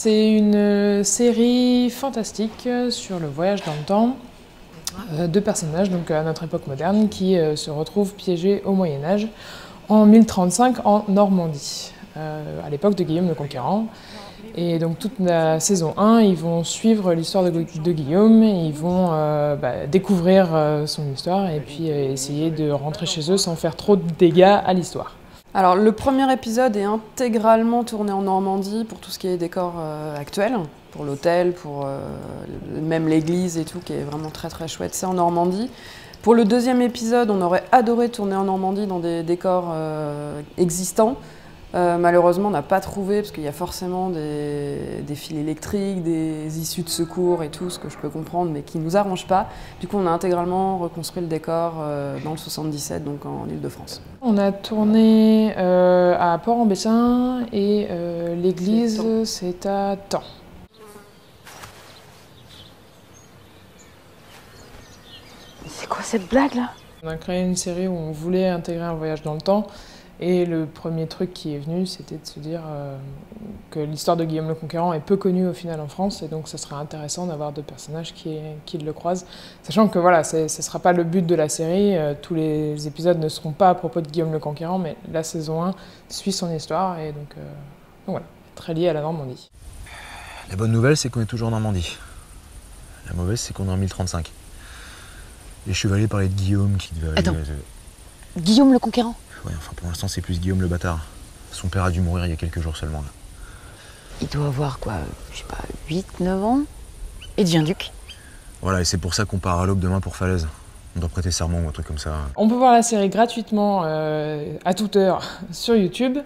C'est une série fantastique sur le voyage dans le temps. Deux personnages, donc à notre époque moderne, qui se retrouvent piégés au Moyen-Âge en 1035 en Normandie, à l'époque de Guillaume le Conquérant. Et donc toute la saison 1, ils vont suivre l'histoire de Guillaume, ils vont découvrir son histoire et puis essayer de rentrer chez eux sans faire trop de dégâts à l'histoire. Alors le premier épisode est intégralement tourné en Normandie pour tout ce qui est décor actuel, pour l'hôtel, pour même l'église et tout, qui est vraiment très très chouette, c'est en Normandie. Pour le deuxième épisode, on aurait adoré tourner en Normandie dans des décors existants. Malheureusement, on n'a pas trouvé, parce qu'il y a forcément des fils électriques, des issues de secours et tout, ce que je peux comprendre, mais qui ne nous arrange pas. Du coup, on a intégralement reconstruit le décor dans le 77, donc en Île-de-France. On a tourné à Port-en-Bessin et l'église, c'est à Thaon. C'est quoi cette blague là? On a créé une série où on voulait intégrer un voyage dans le temps. Et le premier truc qui est venu, c'était de se dire que l'histoire de Guillaume le Conquérant est peu connue au final en France, et donc ça serait intéressant d'avoir deux personnages qui le croisent. Sachant que voilà, ce ne sera pas le but de la série, tous les épisodes ne seront pas à propos de Guillaume le Conquérant, mais la saison 1 suit son histoire, et donc voilà, très lié à la Normandie. La bonne nouvelle, c'est qu'on est toujours en Normandie. La mauvaise, c'est qu'on est en 1035. Les chevaliers parlaient de Guillaume qui devait... Attends, Guillaume le Conquérant? Ouais, enfin pour l'instant c'est plus Guillaume le bâtard. Son père a dû mourir il y a quelques jours seulement là. Il doit avoir quoi, je sais pas, 8-9 ans? Et devient duc. Voilà, et c'est pour ça qu'on part à l'aube demain pour Falaise. On doit prêter serment ou un truc comme ça. On peut voir la série gratuitement à toute heure sur YouTube.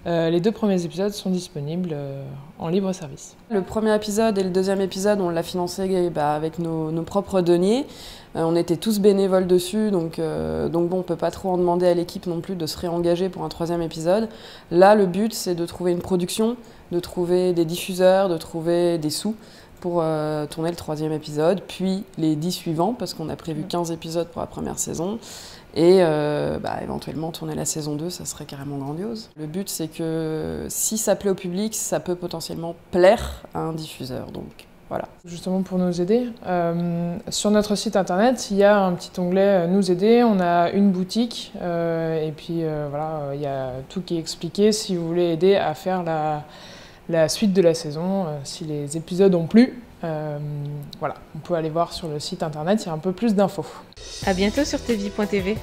Les deux premiers épisodes sont disponibles en libre service. Le premier épisode et le deuxième épisode, on l'a financé avec nos propres deniers. On était tous bénévoles dessus, donc bon, on ne peut pas trop en demander à l'équipe non plus de se réengager pour un troisième épisode. Là, le but, c'est de trouver une production, de trouver des diffuseurs, de trouver des sous pour tourner le troisième épisode, puis les 10 suivants, parce qu'on a prévu 15 épisodes pour la première saison. Et éventuellement tourner la saison 2, ça serait carrément grandiose. Le but, c'est que si ça plaît au public, ça peut potentiellement plaire à un diffuseur. Donc voilà. Justement pour nous aider, sur notre site internet, il y a un petit onglet Nous aider, on a une boutique et puis voilà, il y a tout qui est expliqué si vous voulez aider à faire la suite de la saison, si les épisodes ont plu. Voilà, on peut aller voir sur le site internet, il y a un peu plus d'infos. À bientôt sur tv.tv.